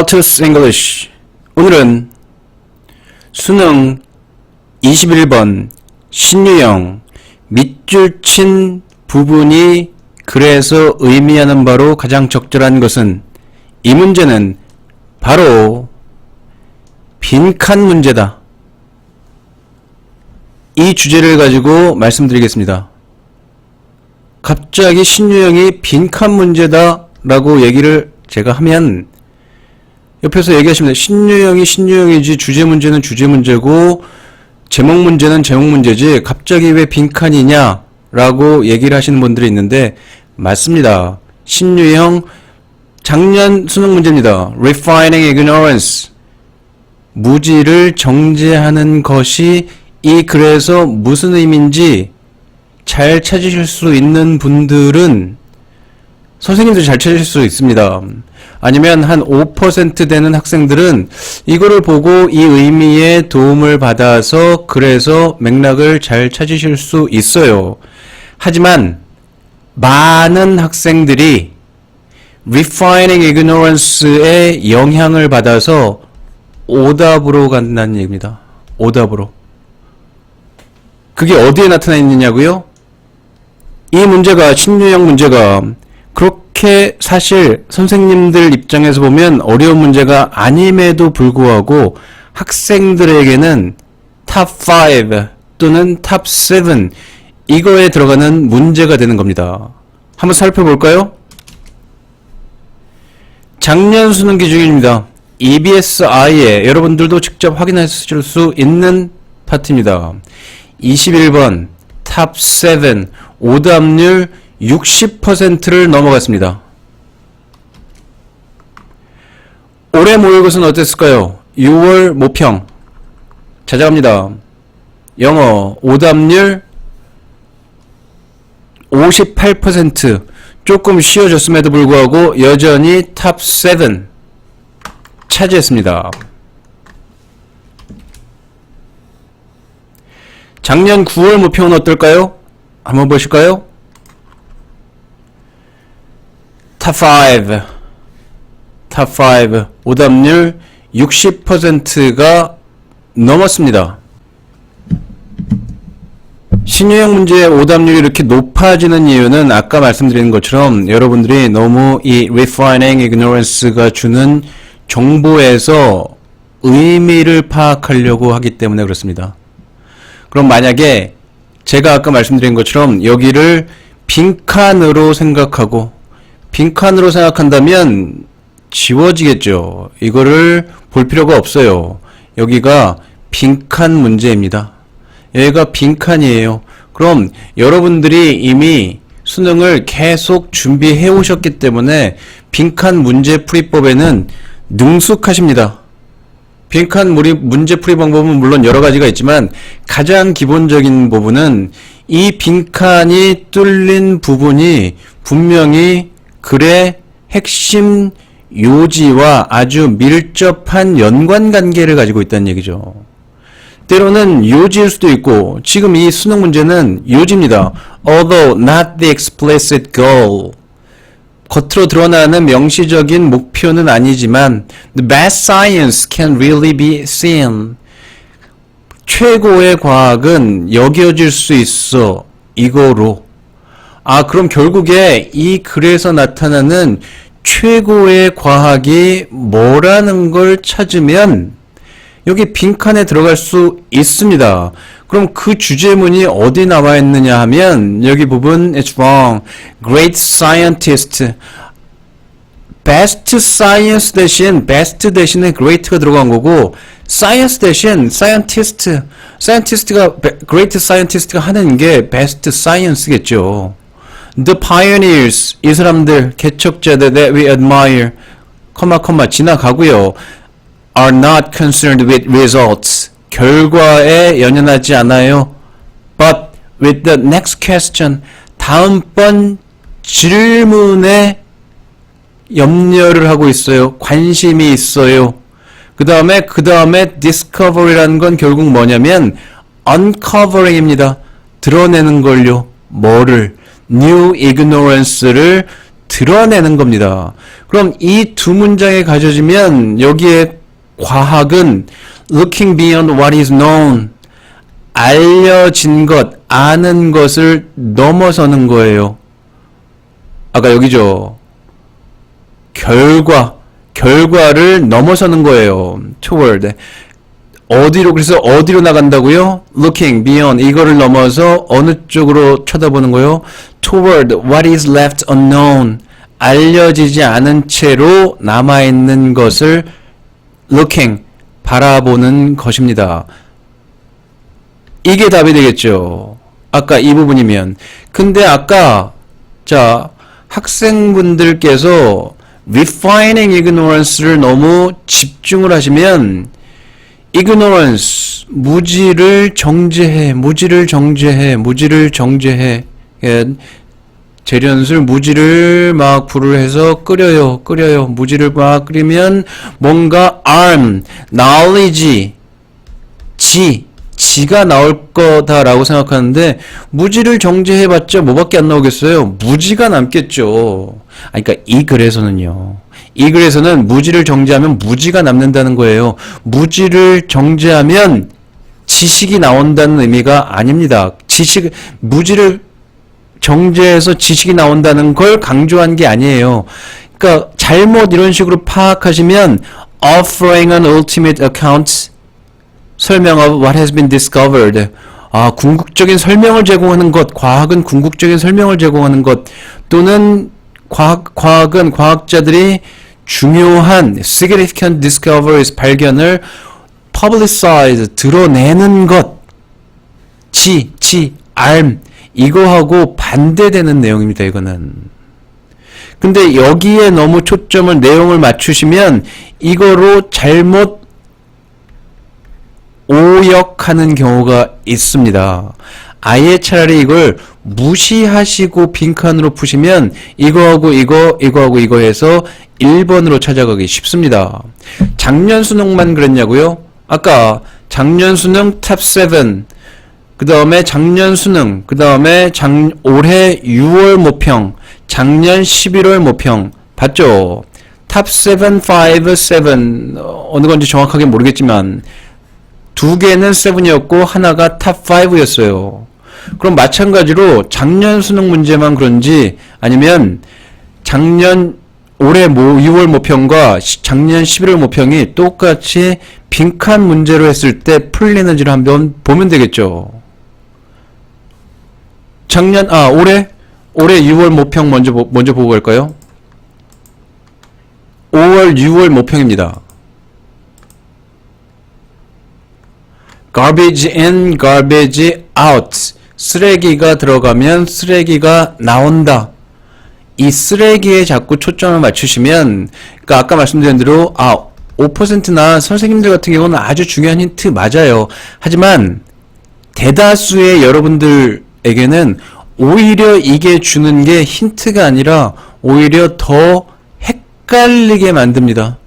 Altus English. 오늘은 수능 21번 신유형 밑줄 친 부분이 그래서 의미하는 바로 가장 적절한 것은 이 문제는 바로 빈칸 문제다. 이 주제를 가지고 말씀드리겠습니다. 갑자기 신유형이 빈칸 문제다 라고 얘기를 제가 하면 옆에서 얘기하십니다. 신유형이 신유형이지 주제 문제는 주제 문제고 제목 문제는 제목 문제지 갑자기 왜 빈칸이냐 라고 얘기를 하시는 분들이 있는데 맞습니다. 신유형 작년 수능 문제입니다. Refining Ignorance. 무지를 정제하는 것이 이 글에서 무슨 의미인지 잘 찾으실 수 있는 분들은 선생님도 잘 찾으실 수 있습니다. 아니면 한 5% 되는 학생들은 이거를 보고 이 의미에 도움을 받아서 그래서 맥락을 잘 찾으실 수 있어요. 하지만 많은 학생들이 Refining Ignorance의 영향을 받아서 오답으로 간다는 얘기입니다. 오답으로. 그게 어디에 나타나 있느냐고요? 이 문제가 신유형 문제가 그렇게 사실 선생님들 입장에서 보면 어려운 문제가 아님에도 불구하고 학생들에게는 탑 5 또는 탑 7 이거에 들어가는 문제가 되는 겁니다. 한번 살펴볼까요? 작년 수능 기준입니다. EBSI에 여러분들도 직접 확인하실 수 있는 파트입니다. 21번 탑 7 오답률 60%를 넘어갔습니다. 올해 모의고사는 어땠을까요? 6월 모평 찾아갑니다. 영어 오답률 58% 조금 쉬워졌음에도 불구하고 여전히 탑 7 차지했습니다. 작년 9월 모평은 어떨까요? 한번 보실까요? 탑5 오답률 60%가 넘었습니다. 신유형 문제의 오답률이 이렇게 높아지는 이유는 아까 말씀드린 것처럼 여러분들이 너무 이 Refining Ignorance가 주는 정보에서 의미를 파악하려고 하기 때문에 그렇습니다. 그럼 만약에 제가 아까 말씀드린 것처럼 여기를 빈칸으로 생각한다면 지워지겠죠. 이거를 볼 필요가 없어요. 여기가 빈칸 문제입니다. 여기가 빈칸이에요. 그럼 여러분들이 이미 수능을 계속 준비해 오셨기 때문에 빈칸 문제 풀이법에는 능숙하십니다. 빈칸 문제 풀이 방법은 물론 여러 가지가 있지만 가장 기본적인 부분은 이 빈칸이 뚫린 부분이 분명히 글의 핵심 요지와 아주 밀접한 연관관계를 가지고 있다는 얘기죠. 때로는 요지일 수도 있고 지금 이 수능 문제는 요지입니다. Although not the explicit goal. 겉으로 드러나는 명시적인 목표는 아니지만 the best science can really be seen. 최고의 과학은 여겨질 수 있어. 이거로. 그럼 결국에 이 글에서 나타나는 최고의 과학이 뭐라는 걸 찾으면 여기 빈칸에 들어갈 수 있습니다. 그럼 그 주제문이 어디 나와 있느냐 하면 여기 부분 it's wrong. Great scientist. best science 대신 best 대신에 great가 들어간 거고 science 대신 scientist가 great scientist가 하는 게 best science겠죠. The pioneers 이 사람들 개척자들 that we admire 지나가고요. are not concerned with results. 결과에 연연하지 않아요. But with the next question. 다음번 질문에 염려를 하고 있어요. 관심이 있어요. 그 다음에 discovery라는 건 결국 뭐냐면 uncovering입니다. 드러내는 걸요. 뭐를? new ignorance를 드러내는 겁니다. 그럼 이 두 문장이 가져지면 여기에 과학은 looking beyond what is known, 알려진 것, 아는 것을 넘어서는 거예요. 아까 여기죠. 결과를 넘어서는 거예요. toward. 그래서 어디로 나간다고요? looking beyond, 이거를 넘어서 어느 쪽으로 쳐다보는 거예요? toward what is left unknown, 알려지지 않은 채로 남아있는 것을 looking, 바라보는 것입니다. 이게 답이 되겠죠. 아까 이 부분이면. 근데 아까 자 학생분들께서 refining ignorance를 너무 집중을 하시면 ignorance, 무지를 정죄해. 재련술 무지를 막 불을 해서 끓여요. 무지를 막 끓이면 뭔가 arm, knowledge, 지가 나올 거다라고 생각하는데 무지를 정죄해봤자 뭐밖에 안 나오겠어요? 무지가 남겠죠. 그러니까 이 글에서는요. 이 글에서는 무지를 정죄하면 무지가 남는다는 거예요. 무지를 정죄하면 지식이 나온다는 의미가 아닙니다. 무지를 정죄해서 지식이 나온다는 걸 강조한 게 아니에요. 그러니까 잘못 이런 식으로 파악하시면 offering an ultimate account, 설명 of what has been discovered. 궁극적인 설명을 제공하는 것, 과학은 궁극적인 설명을 제공하는 것, 또는 과학은 과학자들이 중요한 significant discoveries, 발견을 publicize, 드러내는 것, 이거하고 반대되는 내용입니다, 이거는. 근데 여기에 너무 초점을, 내용을 맞추시면 이거로 잘못 오역하는 경우가 있습니다. 아예 차라리 이걸 무시하시고 빈칸으로 푸시면 이거하고 이거 해서 1번으로 찾아가기 쉽습니다. 작년 수능만 그랬냐고요? 아까 작년 수능 탑 7, 그 다음에 작년 수능, 그 다음에 올해 6월 모평, 작년 11월 모평 봤죠? 탑 7, 5, 7 어느 건지 정확하게 모르겠지만 두 개는 7이었고 하나가 탑 5였어요. 그럼 마찬가지로 작년 수능 문제만 그런지 아니면 올해 6월 모평과 작년 11월 모평이 똑같이 빈칸 문제로 했을 때 풀리는지를 한번 보면 되겠죠. 올해 6월 모평 먼저 보고 갈까요? 5월 6월 모평입니다. garbage in, garbage out. 쓰레기가 들어가면 쓰레기가 나온다. 이 쓰레기에 자꾸 초점을 맞추시면, 그러니까 아까 말씀드린 대로 5%나 선생님들 같은 경우는 아주 중요한 힌트 맞아요. 하지만 대다수의 여러분들에게는 오히려 이게 주는 게 힌트가 아니라 오히려 더 헷갈리게 만듭니다.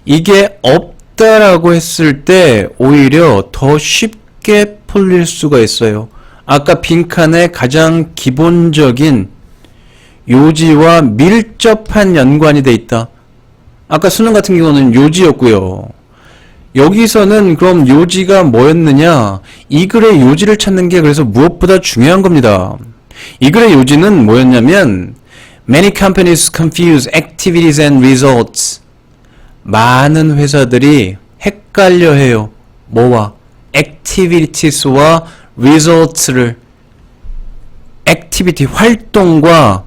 이게 없다라고 했을 때 오히려 더 쉽게 풀릴 수가 있어요. 아까 빈칸에 가장 기본적인 요지와 밀접한 연관이 돼 있다. 아까 수능 같은 경우는 요지였고요. 여기서는 그럼 요지가 뭐였느냐? 이 글의 요지를 찾는 게 그래서 무엇보다 중요한 겁니다. 이 글의 요지는 뭐였냐면 Many companies confuse activities and results. 많은 회사들이 헷갈려 해요. 뭐와? activities와 results를. activity, 활동과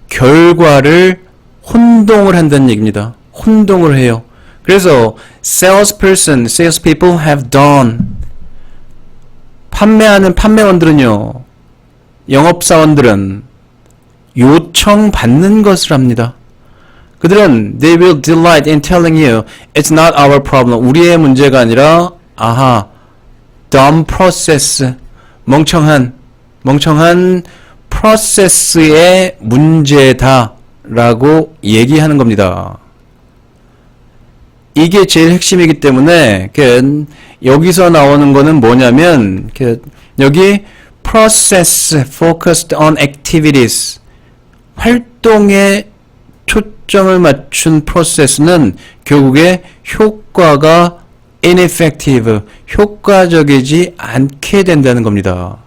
결과를 혼동을 한다는 얘기입니다. 혼동을 해요. 그래서 salespeople have done. 판매원들은요, 영업사원들은 요청받는 것을 합니다. 그들은 they will delight in telling you it's not our problem. 우리의 문제가 아니라 dumb process. 멍청한 프로세스의 문제다라고 얘기하는 겁니다. 이게 제일 핵심이기 때문에 여기서 나오는 거는 뭐냐면 여기 process focused on activities, 활동에 초점을 맞춘 프로세스는 결국에 효과가 ineffective, 효과적이지 않게 된다는 겁니다.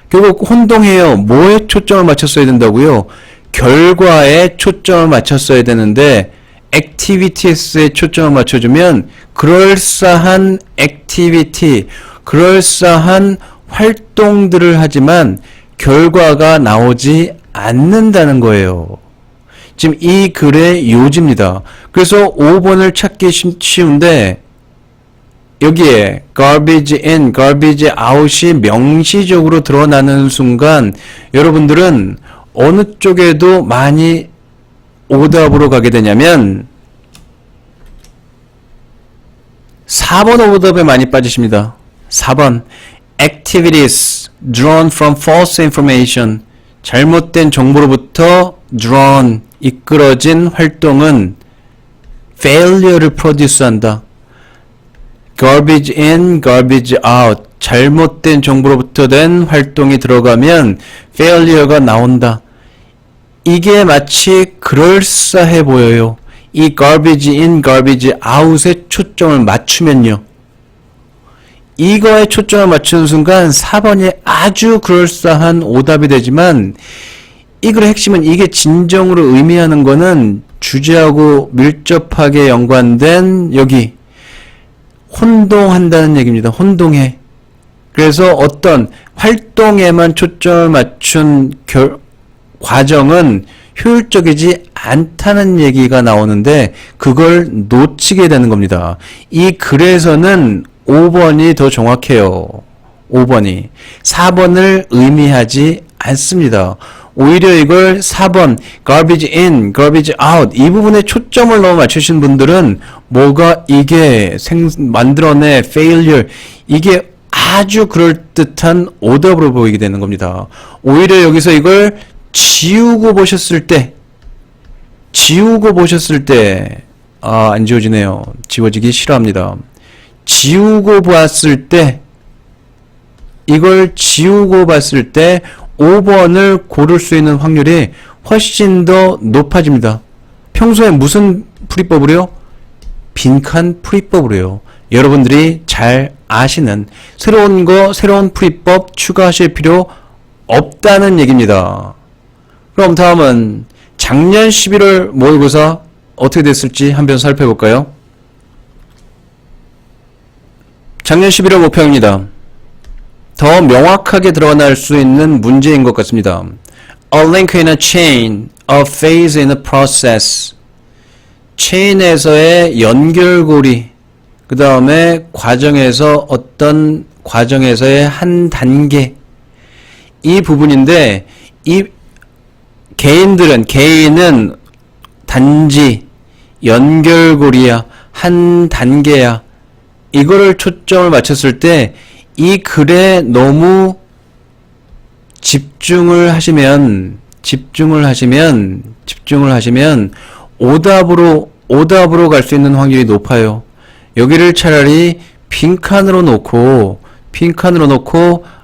결국 혼동해요. 뭐에 초점을 맞췄어야 된다고요? 결과에 초점을 맞췄어야 되는데 activities에 초점을 맞춰주면 그럴싸한 activity, 그럴싸한 활동들을 하지만 결과가 나오지 않는다는 거예요. 지금 이 글의 요지입니다. 그래서 5번을 찾기 쉬운데 여기에 garbage in, garbage out이 명시적으로 드러나는 순간 여러분들은 어느 쪽에도 많이 오답으로 가게 되냐면 4번 오답에 많이 빠지십니다. 4번 activities drawn from false information, 잘못된 정보로부터 drawn, 이끌어진 활동은 failure를 produce한다. garbage in, garbage out, 잘못된 정보로부터 된 활동이 들어가면 failure가 나온다. 이게 마치 그럴싸해 보여요. 이 garbage in, garbage out에 초점을 맞추면요. 이거에 초점을 맞추는 순간 4번이 아주 그럴싸한 오답이 되지만 이 글의 핵심은 이게 진정으로 의미하는 거는 주제하고 밀접하게 연관된 여기 혼동한다는 얘기입니다. 혼동해. 그래서 어떤 활동에만 초점을 맞춘 과정은 효율적이지 않다는 얘기가 나오는데 그걸 놓치게 되는 겁니다. 이 글에서는 5번이 더 정확해요. 5번이. 4번을 의미하지 않습니다. 오히려 이걸 4번 garbage in, garbage out 이 부분에 초점을 너무 맞추신 분들은 뭐가 이게 만들어내 failure 이게 아주 그럴듯한 오답으로 보이게 되는 겁니다. 오히려 여기서 이걸 지우고 보셨을 때 안 지워지네요. 지워지기 싫어합니다. 지우고 봤을 때 이걸 지우고 봤을 때 5번을 고를 수 있는 확률이 훨씬 더 높아집니다. 평소에 무슨 풀이법으로요? 빈칸 풀이법으로요. 여러분들이 잘 아시는 새로운 풀이법 추가하실 필요 없다는 얘기입니다. 그럼 다음은 작년 11월 모의고사 어떻게 됐을지 한번 살펴볼까요? 작년 11월 목표입니다. 더 명확하게 드러날 수 있는 문제인 것 같습니다. A link in a chain, a phase in a process. 체인에서의 연결고리, 그 다음에 과정에서 어떤 과정에서의 한 단계, 이 부분인데 이 개인은 단지 연결고리야, 한 단계야. 이거를 초점을 맞췄을 때 이 글에 너무 집중을 하시면 오답으로 갈 수 있는 확률이 높아요. 여기를 차라리 빈칸으로 놓고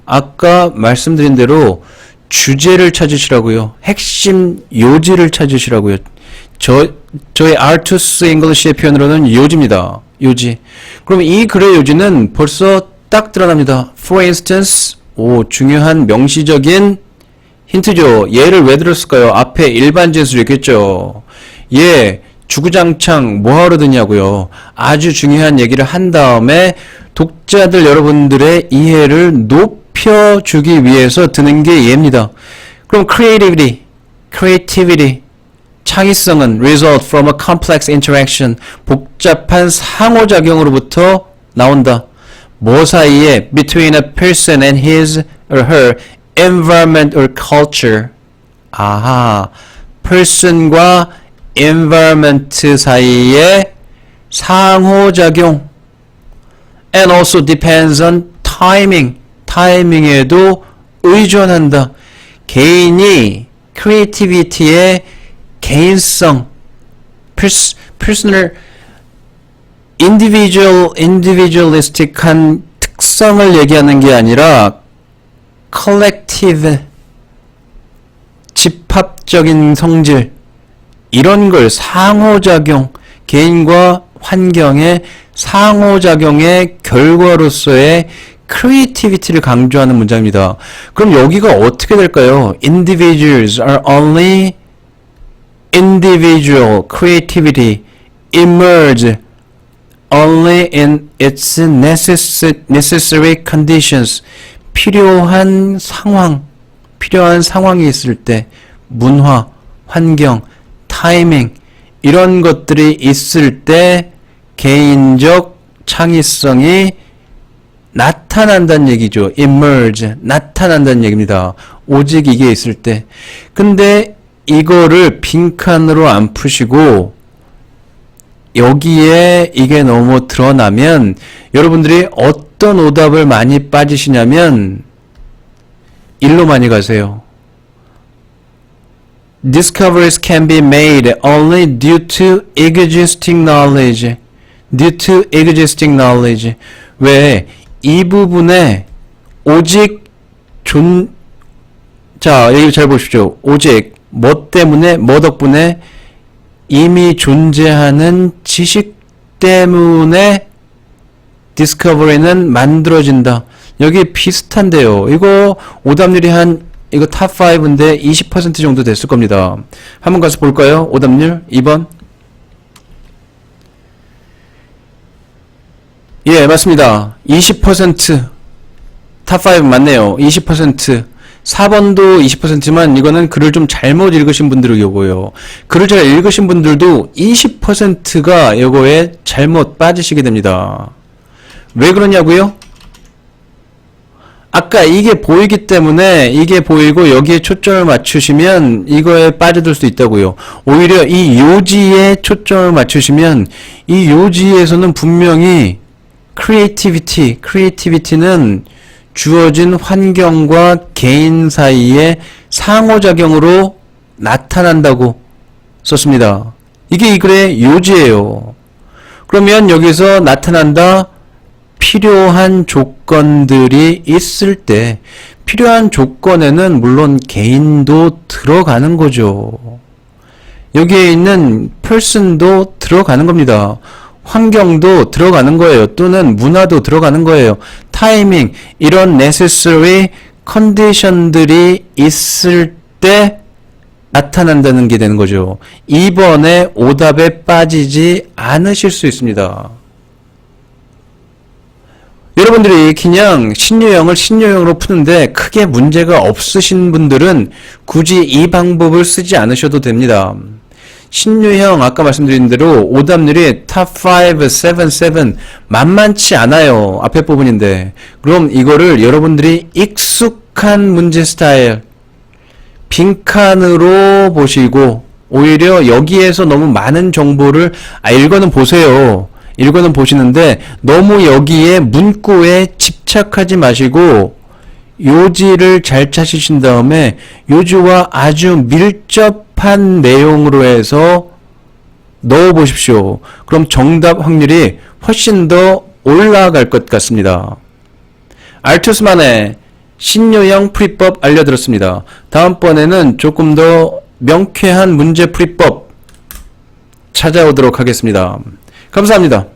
아까 말씀드린 대로 주제를 찾으시라고요. 핵심 요지를 찾으시라고요. 저희 R2S English의 표현으로는 요지입니다. 요지. 그럼 이 글의 요지는 벌써 딱 드러납니다. For instance, 중요한 명시적인 힌트죠. 얘를 왜 들었을까요? 앞에 일반 진술이 있겠죠. 얘 주구장창 뭐하러 드냐고요. 아주 중요한 얘기를 한 다음에 독자들 여러분들의 이해를 높여주기 위해서 드는 게 얘입니다. 그럼 creativity, 창의성은 result from a complex interaction, 복잡한 상호작용으로부터 나온다. 뭐 사이에? between a person and his or her environment or culture. 아하, person과 environment 사이에 상호작용. and also depends on timing. 타이밍에도 의존한다. 개인이 creativity의 개인성, personal, individualistic한 특성을 얘기하는 게 아니라 collective, 집합적인 성질, 이런 걸 상호작용, 개인과 환경의 상호작용의 결과로서의 creativity를 강조하는 문장입니다. 그럼 여기가 어떻게 될까요? Individuals are only individual creativity emerge only in its necessary conditions. 필요한 상황이 있을 때, 문화, 환경, 타이밍, 이런 것들이 있을 때 개인적 창의성이 나타난다는 얘기죠. emerge, 나타난다는 얘기입니다. 오직 이게 있을 때. 근데 이거를 빈칸으로 안 푸시고 여기에 이게 너무 드러나면 여러분들이 어떤 오답을 많이 빠지시냐면 일로 많이 가세요. Discoveries can be made only due to existing knowledge. Due to existing knowledge. 왜? 이 부분에 오직 자, 여기 잘 보십시오. 오직 뭐 때문에, 뭐 덕분에 이미 존재하는 지식 때문에 디스커버리는 만들어진다. 여기 비슷한데요. 이거 오답률이 이거 탑5인데 20% 정도 됐을 겁니다. 한번 가서 볼까요? 오답률 2번. 예, 맞습니다. 20% 탑5 맞네요. 20%. 4번도 20%지만 이거는 글을 좀 잘못 읽으신 분들이 요거예요. 글을 잘 읽으신 분들도 20%가 요거에 잘못 빠지시게 됩니다. 왜 그러냐고요? 아까 이게 보이기 때문에 이게 보이고 여기에 초점을 맞추시면 이거에 빠져들 수 있다고요. 오히려 이 요지에 초점을 맞추시면 이 요지에서는 분명히 creativity는 주어진 환경과 개인 사이의 상호작용으로 나타난다고 썼습니다. 이게 이 글의 요지예요. 그러면 여기서 나타난다, 필요한 조건들이 있을 때 필요한 조건에는 물론 개인도 들어가는 거죠. 여기에 있는 person도 들어가는 겁니다. 환경도 들어가는 거예요. 또는 문화도 들어가는 거예요. 타이밍, 이런 necessary condition들이 있을 때 나타난다는 게 되는 거죠. 2번의 오답에 빠지지 않으실 수 있습니다. 여러분들이 그냥 신유형을 신유형으로 푸는데 크게 문제가 없으신 분들은 굳이 이 방법을 쓰지 않으셔도 됩니다. 신유형 아까 말씀드린 대로 오답률이 탑5, 7 만만치 않아요. 앞에 부분인데. 그럼 이거를 여러분들이 익숙한 문제 스타일 빈칸으로 보시고 오히려 여기에서 너무 많은 정보를 읽어는 보세요. 읽어는 보시는데 너무 여기에 문구에 집착하지 마시고 요지를 잘 찾으신 다음에 요지와 아주 밀접한 내용으로 해서 넣어 보십시오. 그럼 정답 확률이 훨씬 더 올라갈 것 같습니다. 알투스만의 신유형 풀이법 알려드렸습니다. 다음번에는 조금 더 명쾌한 문제 풀이법 찾아오도록 하겠습니다. 감사합니다.